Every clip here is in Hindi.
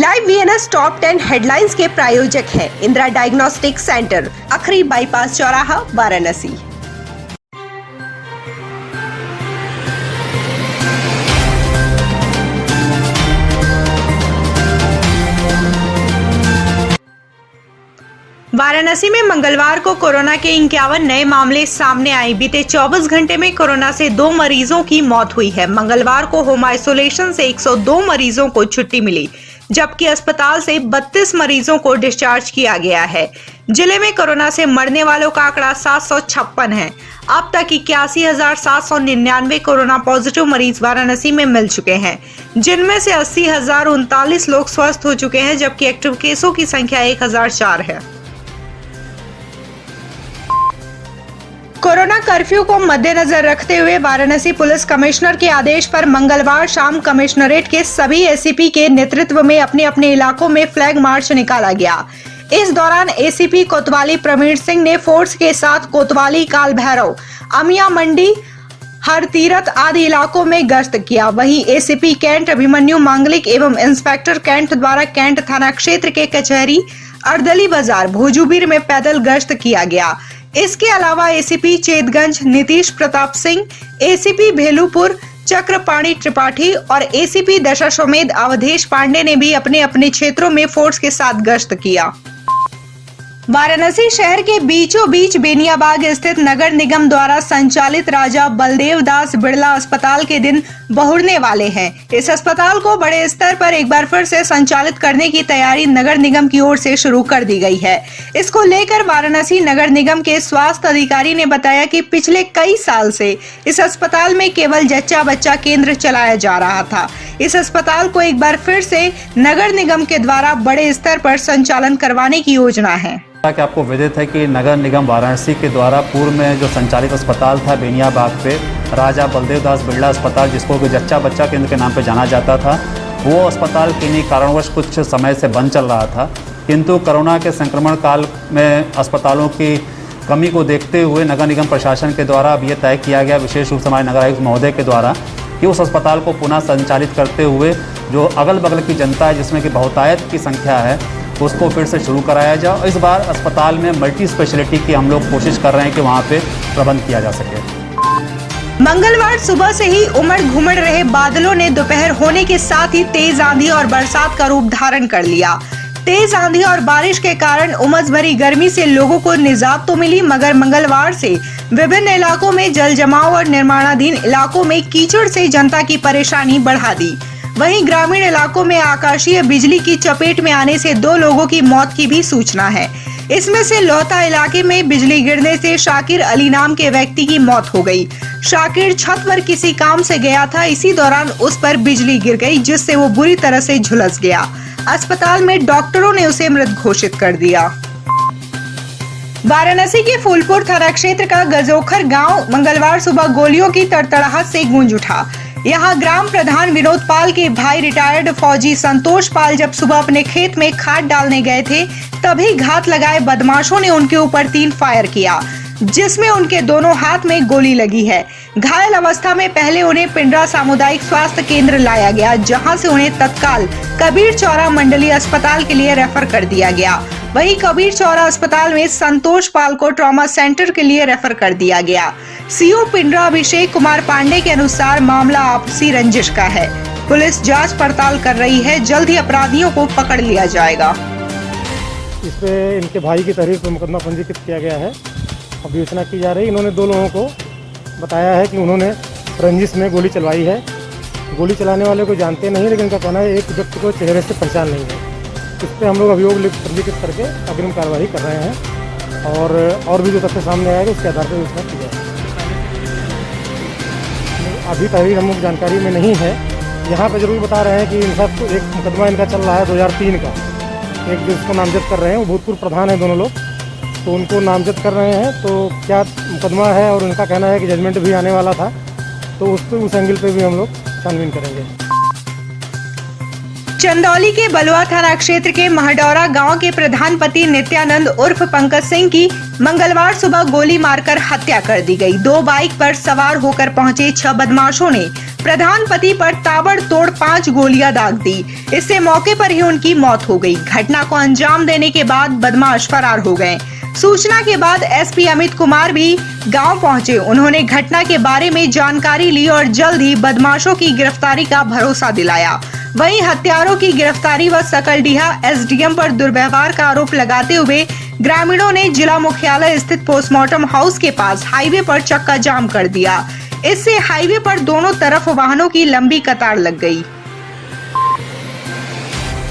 लाइव वीएनएस टॉप 10 हेडलाइंस के प्रायोजक है इंदिरा डायग्नोस्टिक सेंटर, अखरी बाईपास चौराहा, वाराणसी। वाराणसी में मंगलवार को कोरोना के 51 नए मामले सामने आए। बीते 24 घंटे में कोरोना से 2 मरीजों की मौत हुई है। मंगलवार को होम आइसोलेशन से 102 मरीजों को छुट्टी मिली, जबकि अस्पताल से 32 मरीजों को डिस्चार्ज किया गया है। जिले में कोरोना से मरने वालों का आंकड़ा 756 है। अब तक 81,799 कोरोना पॉजिटिव मरीज वाराणसी में मिल चुके हैं, जिनमें से 80,039 लोग स्वस्थ हो चुके हैं, जबकि एक्टिव केसों की संख्या 1004 है। कोरोना कर्फ्यू को मद्देनजर रखते हुए वाराणसी पुलिस कमिश्नर के आदेश पर मंगलवार शाम कमिश्नरेट के सभी एसीपी के नेतृत्व में अपने अपने इलाकों में फ्लैग मार्च निकाला गया। इस दौरान एसीपी कोतवाली प्रवीण सिंह ने फोर्स के साथ कोतवाली, काल भैरव, अमिया मंडी, हर तीरथ आदि इलाकों में गश्त किया। वहीं एसीपी कैंट अभिमन्यु मांगलिक एवं इंस्पेक्टर कैंट द्वारा कैंट थाना क्षेत्र के कचहरी, अर्दली बाजार, भोजूबीर में पैदल गश्त किया गया। इसके अलावा एसीपी चेतगंज नीतीश प्रताप सिंह, एसीपी भेलूपुर चक्रपाणी त्रिपाठी और एसीपी दशाश्वमेध अवधेश पांडे ने भी अपने अपने क्षेत्रों में फोर्स के साथ गश्त किया। वाराणसी शहर के बीचों बीच बेनियाबाग स्थित नगर निगम द्वारा संचालित राजा बलदेव दास बिड़ला अस्पताल के दिन बहुरने वाले हैं। इस अस्पताल को बड़े स्तर पर एक बार फिर से संचालित करने की तैयारी नगर निगम की ओर से शुरू कर दी गई है। इसको लेकर वाराणसी नगर निगम के स्वास्थ्य अधिकारी ने बताया कि पिछले कई साल से इस अस्पताल में केवल जच्चा बच्चा केंद्र चलाया जा रहा था। इस अस्पताल को एक बार फिर से नगर निगम के द्वारा बड़े स्तर पर संचालन करवाने की योजना है। कि आपको विदित है कि नगर निगम वाराणसी के द्वारा पूर्व में जो संचालित अस्पताल था बेनियाबाग पे, राजा बलदेव दास बिड़ला अस्पताल, जिसको कि जच्चा बच्चा केंद्र के नाम पे जाना जाता था, वो अस्पताल किन्हीं कारणवश कुछ समय से बंद चल रहा था। किंतु कोरोना के संक्रमण काल में अस्पतालों की कमी को देखते हुए नगर निगम प्रशासन के द्वारा अब ये तय किया गया, विशेष रूप से हमारे नगर आयुक्त महोदय के द्वारा, कि उस अस्पताल को पुनः संचालित करते हुए जो अगल बगल की जनता है, जिसमें कि बहुतायत की संख्या है, उसको फिर से शुरू कराया जाए। इस बार अस्पताल में मल्टी स्पेशलिटी की हम लोग कोशिश कर रहे हैं कि वहाँ पे प्रबंध किया जा सके। मंगलवार सुबह से ही उमड़ घुमड़ रहे बादलों ने दोपहर होने के साथ ही तेज आंधी और बरसात का रूप धारण कर लिया। तेज आंधी और बारिश के कारण उमस भरी गर्मी से लोगों को निजात तो मिली, मगर मंगलवार से विभिन्न इलाकों में जल जमाव और निर्माणाधीन इलाकों में कीचड़ से जनता की परेशानी बढ़ा दी। वहीं ग्रामीण इलाकों में आकाशीय बिजली की चपेट में आने से 2 लोगों की मौत की भी सूचना है। इसमें से लोहता इलाके में बिजली गिरने से शाकिर अली नाम के व्यक्ति की मौत हो गई। शाकिर छत पर किसी काम से गया था, इसी दौरान उस पर बिजली गिर गई, जिससे वो बुरी तरह से झुलस गया। अस्पताल में डॉक्टरों ने उसे मृत घोषित कर दिया। वाराणसी के फूलपुर थाना क्षेत्र का गजोखर गांव मंगलवार सुबह गोलियों की तड़तड़ाहट से गूंज उठा। यहाँ ग्राम प्रधान विनोद पाल के भाई रिटायर्ड फौजी संतोष पाल जब सुबह अपने खेत में खाद डालने गए थे, तभी घात लगाए बदमाशों ने उनके ऊपर 3 फायर किया, जिसमें उनके दोनों हाथ में गोली लगी है। घायल अवस्था में पहले उन्हें पिंडरा सामुदायिक स्वास्थ्य केंद्र लाया गया, जहां से उन्हें तत्काल कबीर चौरा मंडलीय अस्पताल के लिए रेफर कर दिया गया। वहीं कबीर चौरा अस्पताल में संतोष पाल को ट्रॉमा सेंटर के लिए रेफर कर दिया गया। सीओ पिंडरा अभिषेक कुमार पांडे के अनुसार मामला आपसी रंजिश का है। पुलिस जांच पड़ताल कर रही है, जल्द ही अपराधियों को पकड़ लिया जाएगा। इस पे इनके भाई की तहरीर पर मुकदमा पंजीकृत किया गया है और विवेचना की जा रही है। इन्होंने 2 लोगों को बताया है कि उन्होंने रंजिश में गोली चलवाई है। गोली चलाने वाले को जानते नहीं, लेकिन उनका कहना है एक व्यक्ति को चेहरे से पहचान नहीं है। इस पर हम लोग अभियोग पंजीकृत करके अग्रिम कार्रवाई कर रहे हैं और भी जो तथ्य सामने आएगा उसके आधार पर विवेचना की जाएगी। अभी तहरीर हम लोग जानकारी में नहीं है। यहाँ पर जरूर बता रहे हैं कि इन सब एक मुकदमा इनका चल रहा है 2003 का, एक जिसको नामजद कर रहे हैं, वो भूतपूर्व प्रधान है दोनों लोग, तो उनको नामजद कर रहे हैं। तो क्या मुकदमा है और उनका कहना है कि जजमेंट भी आने वाला था, तो उस एंगल पे भी हम लोग छानबीन करेंगे। चंदौली के बलुआ थाना क्षेत्र के महडौरा गांव के प्रधानपति नित्यानंद उर्फ पंकज सिंह की मंगलवार सुबह गोली मारकर हत्या कर दी गई। 2 बाइक पर सवार होकर पहुंचे 6 बदमाशों ने प्रधान पति पर ताबड़तोड़ 5 गोलियां दाग दी। इससे मौके पर ही उनकी मौत हो गई। घटना को अंजाम देने के बाद बदमाश फरार हो गए। सूचना के बाद एसपी अमित कुमार भी गांव पहुंचे। उन्होंने घटना के बारे में जानकारी ली और जल्द ही बदमाशों की गिरफ्तारी का भरोसा दिलाया। वहीं हत्यारों की गिरफ्तारी व सकलडीहा एसडीएम पर दुर्व्यवहार का आरोप लगाते हुए ग्रामीणों ने जिला मुख्यालय स्थित पोस्टमार्टम हाउस के पास हाईवे पर चक्का जाम कर दिया। इससे हाईवे पर दोनों तरफ वाहनों की लंबी कतार लग गई।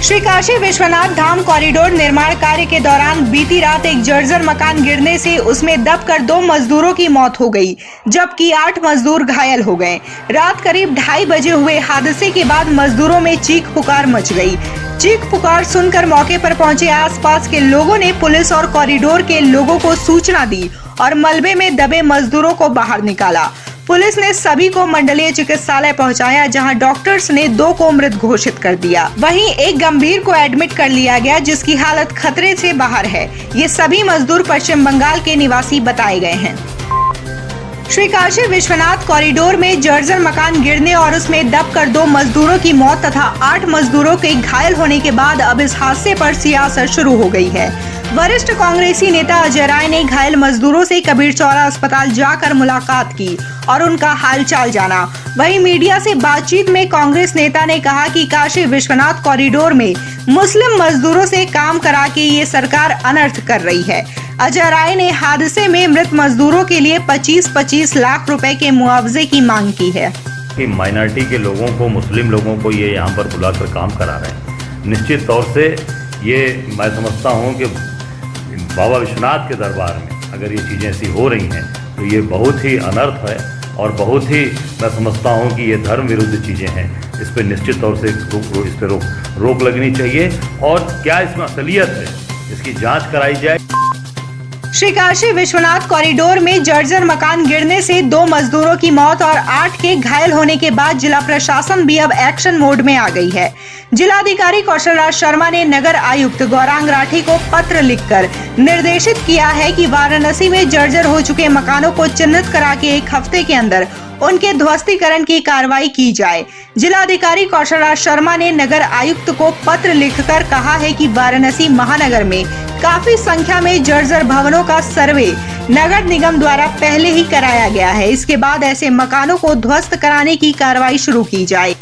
श्री काशी विश्वनाथ धाम कॉरिडोर निर्माण कार्य के दौरान बीती रात एक जर्जर मकान गिरने से उसमें दबकर 2 मजदूरों की मौत हो गई, जबकि 8 मजदूर घायल हो गए। रात करीब 2:30 बजे हुए हादसे के बाद मजदूरों में चीख पुकार मच गई। चीख पुकार सुनकर मौके पर पहुंचे आसपास के लोगों ने पुलिस और कॉरिडोर के लोगों को सूचना दी और मलबे में दबे मजदूरों को बाहर निकाला। पुलिस ने सभी को मंडलीय चिकित्सालय पहुंचाया, जहां डॉक्टर्स ने 2 को मृत घोषित कर दिया। वहीं एक गंभीर को एडमिट कर लिया गया, जिसकी हालत खतरे से बाहर है। ये सभी मजदूर पश्चिम बंगाल के निवासी बताए गए हैं। श्री काशी विश्वनाथ कॉरिडोर में जर्जर मकान गिरने और उसमें दबकर 2 मजदूरों की मौत तथा 8 मजदूरों के घायल होने के बाद अब इस हादसे पर सियासत शुरू हो गई है। वरिष्ठ कांग्रेसी नेता अजय राय ने घायल मजदूरों से कबीर चौरा अस्पताल जाकर मुलाकात की और उनका हालचाल जाना। वहीं मीडिया से बातचीत में कांग्रेस नेता ने कहा कि काशी विश्वनाथ कॉरिडोर में मुस्लिम मजदूरों से काम करा के ये सरकार अनर्थ कर रही है। अजय राय ने हादसे में मृत मजदूरों के लिए 25-25 लाख रुपए के मुआवजे की मांग की है। कि माइनॉरिटी के लोगों को, मुस्लिम लोगों को ये यहाँ पर बुलाकर काम करा रहे हैं। निश्चित तौर से ये मैं समझता हूँ कि बाबा विश्वनाथ के दरबार में अगर ये चीज़ें ऐसी हो रही हैं तो ये बहुत ही अनर्थ है और बहुत ही मैं समझता हूँ कि ये धर्म विरुद्ध चीज़ें हैं। इस पर निश्चित तौर से इस पर रोक लगनी चाहिए और क्या इसमें असलियत है इसकी जांच कराई जाए। श्री काशी विश्वनाथ कॉरिडोर में जर्जर मकान गिरने से 2 मजदूरों की मौत और 8 के घायल होने के बाद जिला प्रशासन भी अब एक्शन मोड में आ गई है। जिलाधिकारी कौशल राज शर्मा ने नगर आयुक्त गौरांग राठी को पत्र लिखकर निर्देशित किया है कि वाराणसी में जर्जर हो चुके मकानों को चिन्हित करा के 1 हफ्ते के अंदर उनके ध्वस्तीकरण की कार्रवाई की जाए। जिलाधिकारी कौशल राज शर्मा ने नगर आयुक्त को पत्र लिखकर कहा है कि वाराणसी महानगर में काफी संख्या में जर्जर भवनों का सर्वे नगर निगम द्वारा पहले ही कराया गया है। इसके बाद ऐसे मकानों को ध्वस्त कराने की कार्रवाई शुरू की जाए।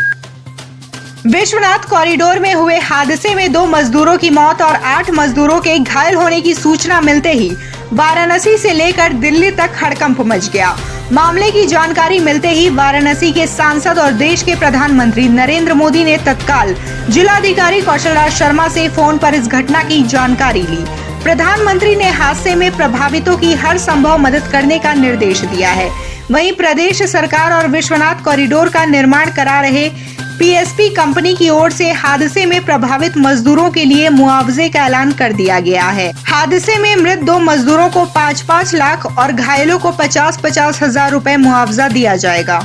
विश्वनाथ कॉरिडोर में हुए हादसे में 2 मजदूरों की मौत और 8 मजदूरों के घायल होने की सूचना मिलते ही वाराणसी से लेकर दिल्ली तक हड़कंप मच गया। मामले की जानकारी मिलते ही वाराणसी के सांसद और देश के प्रधानमंत्री नरेंद्र मोदी ने तत्काल जिलाधिकारी कौशल राज शर्मा से फोन पर इस घटना की जानकारी ली। प्रधानमंत्री ने हादसे में प्रभावितों की हर संभव मदद करने का निर्देश दिया है। वहीं प्रदेश सरकार और विश्वनाथ कॉरिडोर का निर्माण करा रहे पीएसपी कंपनी की ओर से हादसे में प्रभावित मजदूरों के लिए मुआवजे का ऐलान कर दिया गया है। हादसे में मृत 2 मजदूरों को 5-5 लाख और घायलों को 50-50 हजार रुपए मुआवजा दिया जाएगा।